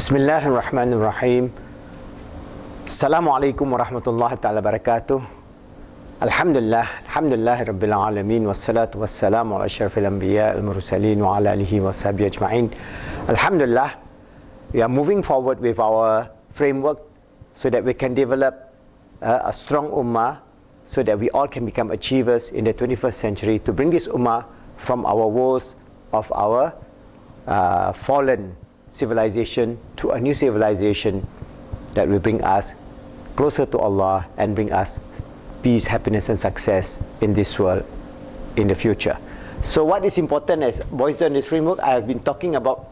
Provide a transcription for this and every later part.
Bismillahirrahmanirrahim. Assalamualaikum warahmatullahi ta'ala barakatuh. Alhamdulillah Rabbil Wassalatu wassalamu ala asyrafil anbiya al-mursalin wa ala alihi wa sahbihi ajma'in. Alhamdulillah, we are moving forward with our framework so that we can develop a strong ummah, so that we all can become achievers in the 21st century, to bring this ummah from our woes of our fallen civilization to a new civilization that will bring us closer to Allah and bring us peace, happiness and success in this world in the future. So what is important as boys on this framework, I have been talking about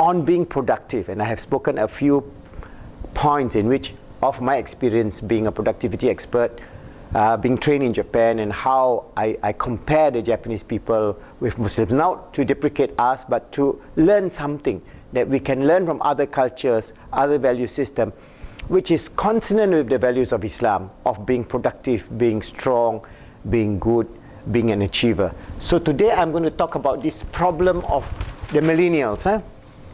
on being productive, and I have spoken a few points in which of my experience being a productivity expert, being trained in Japan, and how I compare the Japanese people with Muslims, not to deprecate us but to learn something that we can learn from other cultures, other value system, which is consonant with the values of Islam, of being productive, being strong, being good, being an achiever. So today I'm going to talk about this problem of the millennials.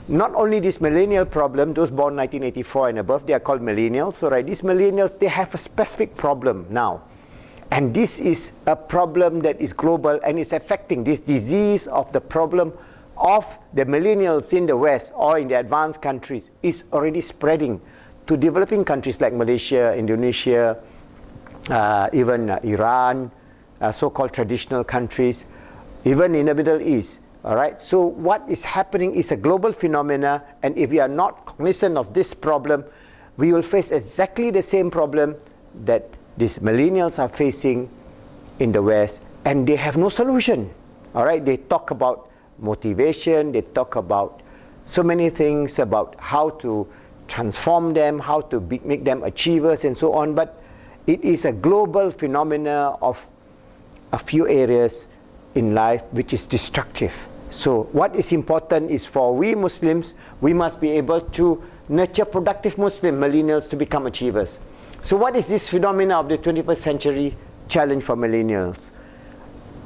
Not only this millennial problem, those born 1984 and above, they are called millennials. So right, these millennials, they have a specific problem now. And this is a problem that is global and is affecting this disease of the problem of the millennials in the West or in the advanced countries is already spreading to developing countries like Malaysia, Indonesia, even Iran, so-called traditional countries, even in the Middle East. All right. So what is happening is a global phenomena, and if we are not cognizant of this problem, we will face exactly the same problem that these millennials are facing in the West, and they have no solution. All right. They talk about motivation, they talk about so many things about how to transform them, how to make them achievers and so on, but it is a global phenomena of a few areas in life which is destructive. So what is important is for we Muslims, we must be able to nurture productive Muslim millennials to become achievers. So what is this phenomena of the 21st century challenge for millennials?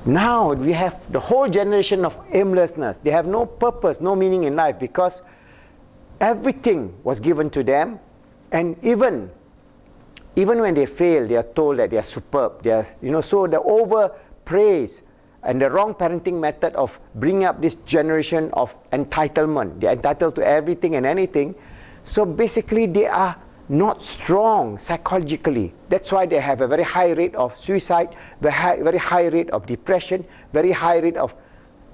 Now we have the whole generation of aimlessness. They have no purpose, no meaning in life, because everything was given to them, and even when they fail, they are told that they are superb. They are, so the over praise and the wrong parenting method of bringing up this generation of entitlement. They are entitled to everything and anything. So basically they are not strong psychologically. That's why they have a very high rate of suicide, very high rate of depression, very high rate of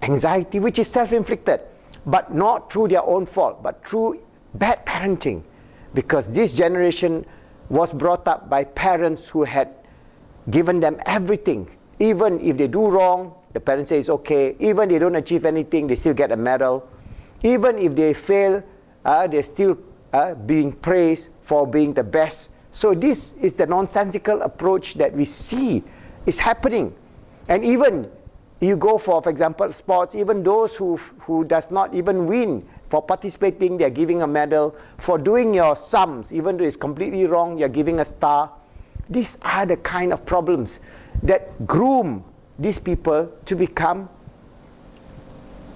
anxiety, which is self-inflicted, but not through their own fault, but through bad parenting. Because this generation was brought up by parents who had given them everything. Even if they do wrong, the parents say it's okay. Even if they don't achieve anything, they still get a medal. Even if they fail, they're still being praised for being the best. So this is the nonsensical approach that we see is happening. And even you go for example, sports, even those who does not even win for participating, they're giving a medal. For doing your sums, even though it's completely wrong, you're giving a star. These are the kind of problems that groom these people to become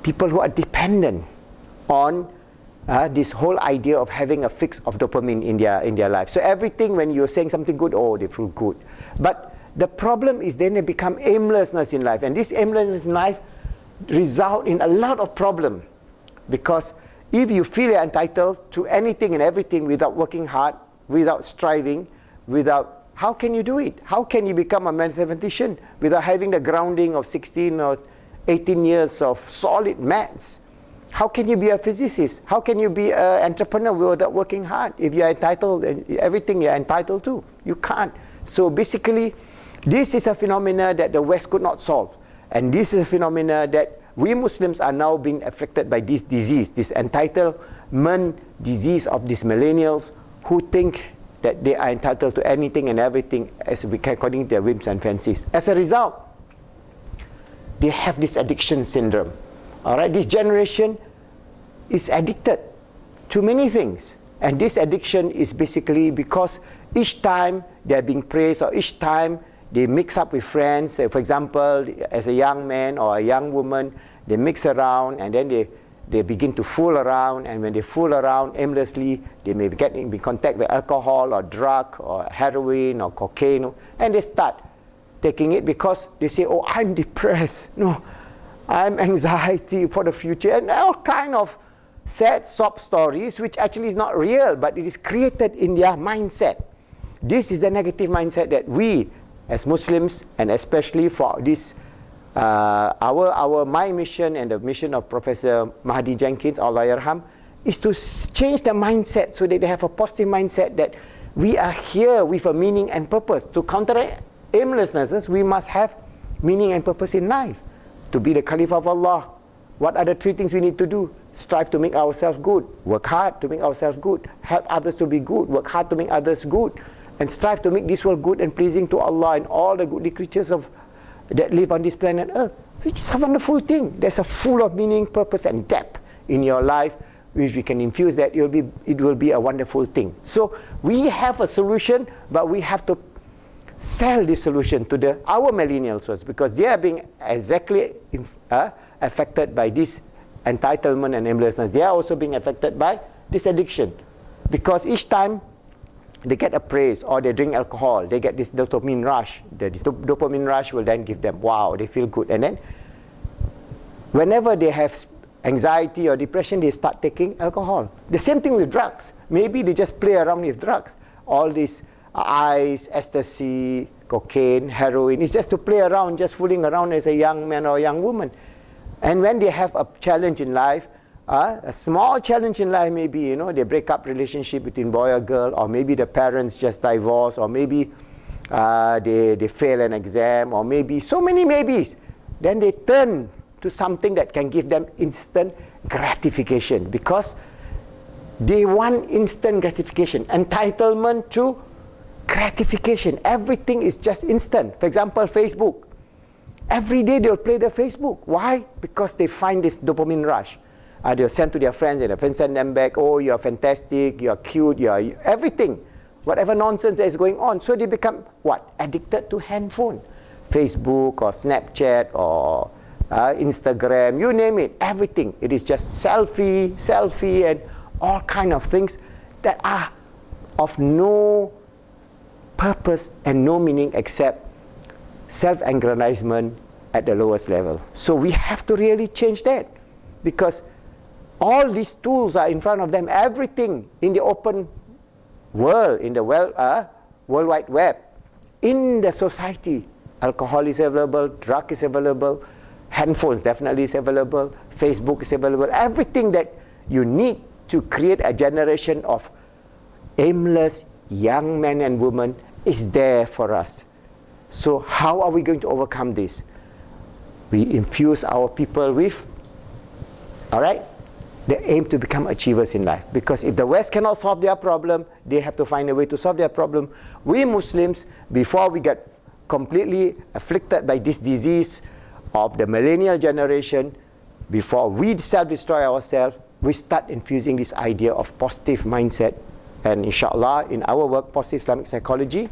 people who are dependent on this whole idea of having a fix of dopamine in their life. So everything, when you're saying something good, they feel good. But the problem is then they become aimlessness in life. And this aimlessness in life result in a lot of problem. Because if you feel you're entitled to anything and everything without working hard, without striving, how can you do it? How can you become a mathematician without having the grounding of 16 or 18 years of solid maths? How can you be a physicist? How can you be an entrepreneur without working hard? If you're entitled, everything you're entitled to, you can't. So basically, this is a phenomena that the West could not solve. And this is a phenomena that we Muslims are now being affected by this disease, this entitlement disease of these millennials who think that they are entitled to anything and everything according to their whims and fancies. As a result, they have this addiction syndrome. All right, this generation is addicted to many things. And this addiction is basically because each time they are being praised, or each time they mix up with friends, for example, as a young man or a young woman, they mix around and then they begin to fool around, and when they fool around aimlessly, they may get in contact with alcohol or drug or heroin or cocaine, and they start taking it because they say, oh, I'm depressed, no, I'm anxiety for the future, and all kind of sad sob stories, which actually is not real, but it is created in their mindset. This is the negative mindset that we as Muslims, and especially for this my mission and the mission of Professor Mahdi Jenkins, Allah Yarham, is to change the mindset so that they have a positive mindset that we are here with a meaning and purpose. To counteract aimlessness, we must have meaning and purpose in life. To be the Caliph of Allah, what are the three things we need to do? Strive to make ourselves good, work hard to make ourselves good, help others to be good, work hard to make others good, and strive to make this world good and pleasing to Allah and all the goodly creatures that live on this planet Earth, which is a wonderful thing. There's a full of meaning, purpose, and depth in your life. If we can infuse that, it will be a wonderful thing. So we have a solution, but we have to sell this solution to our millennials first, because they are being exactly affected by this entitlement and aimlessness. They are also being affected by this addiction, because each time they get a praise or they drink alcohol, they get this dopamine rush. This dopamine rush will then give them, wow, they feel good. And then whenever they have anxiety or depression, they start taking alcohol. The same thing with drugs. Maybe they just play around with drugs. All these ice, ecstasy, cocaine, heroin, it's just to play around, just fooling around as a young man or a young woman. And when they have a challenge in life, a small challenge in life, maybe, they break up relationship between boy or girl, or maybe the parents just divorce, or maybe they fail an exam, or maybe so many maybes. Then they turn to something that can give them instant gratification, because they want instant gratification, entitlement to gratification. Everything is just instant. For example, Facebook. Every day they'll play the Facebook. Why? Because they find this dopamine rush. They'll send to their friends, and their friends send them back, oh, you're fantastic, you're cute, you're everything. Whatever nonsense that is going on. So they become, what? Addicted to handphone. Facebook or Snapchat or Instagram, you name it, everything. It is just selfie, and all kind of things that are of no purpose and no meaning except self-aggrandizement at the lowest level. So we have to really change that, because all these tools are in front of them. Everything in the open world, in the World Wide Web, in the society, alcohol is available, drug is available, handphones definitely is available, Facebook is available. Everything that you need to create a generation of aimless young men and women is there for us. So how are we going to overcome this? We infuse our people with, the aim to become achievers in life. Because if the West cannot solve their problem, they have to find a way to solve their problem. We Muslims, before we get completely afflicted by this disease of the millennial generation, before we self-destroy ourselves, we start infusing this idea of positive mindset. And inshallah, in our work, Positive Islamic Psychology,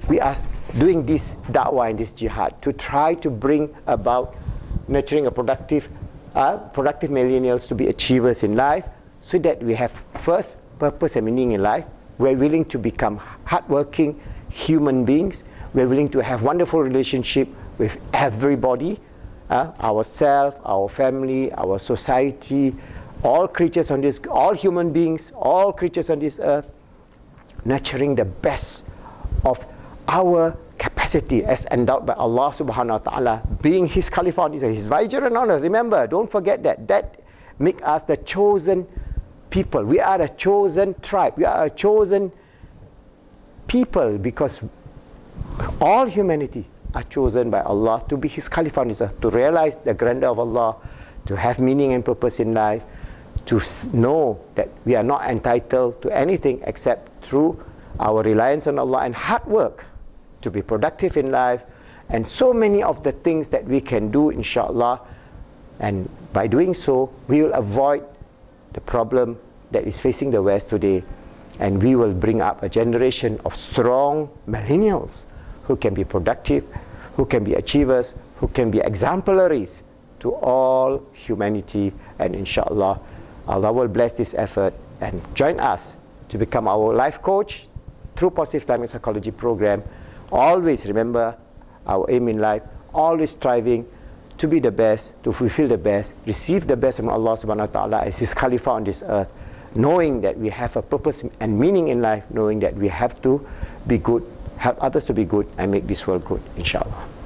we are doing this da'wah and this jihad to try to bring about nurturing a productive millennials to be achievers in life, so that we have first purpose and meaning in life. We're willing to become hardworking human beings. We're willing to have wonderful relationship with everybody, ourselves, our family, our society, all creatures on this, all human beings, all creatures on this earth, nurturing the best of our capacity as endowed by Allah subhanahu wa ta'ala, being His Khalifah, His viceroy and honor. Remember, don't forget that. That make us the chosen people. We are a chosen tribe. We are a chosen people, because all humanity are chosen by Allah to be His Khalifah, to realize the grandeur of Allah, to have meaning and purpose in life, to know that we are not entitled to anything except through our reliance on Allah and hard work to be productive in life, and so many of the things that we can do, inshallah. And by doing so, we will avoid the problem that is facing the West today, and we will bring up a generation of strong millennials who can be productive, who can be achievers, who can be exemplaries to all humanity, and inshallah, Allah will bless this effort and join us to become our life coach through Positive Islamic Psychology program. Always remember our aim in life, always striving to be the best, to fulfill the best, receive the best from Allah subhanahu wa ta'ala as His Khalifa on this earth, knowing that we have a purpose and meaning in life, knowing that we have to be good, help others to be good, and make this world good, inshallah.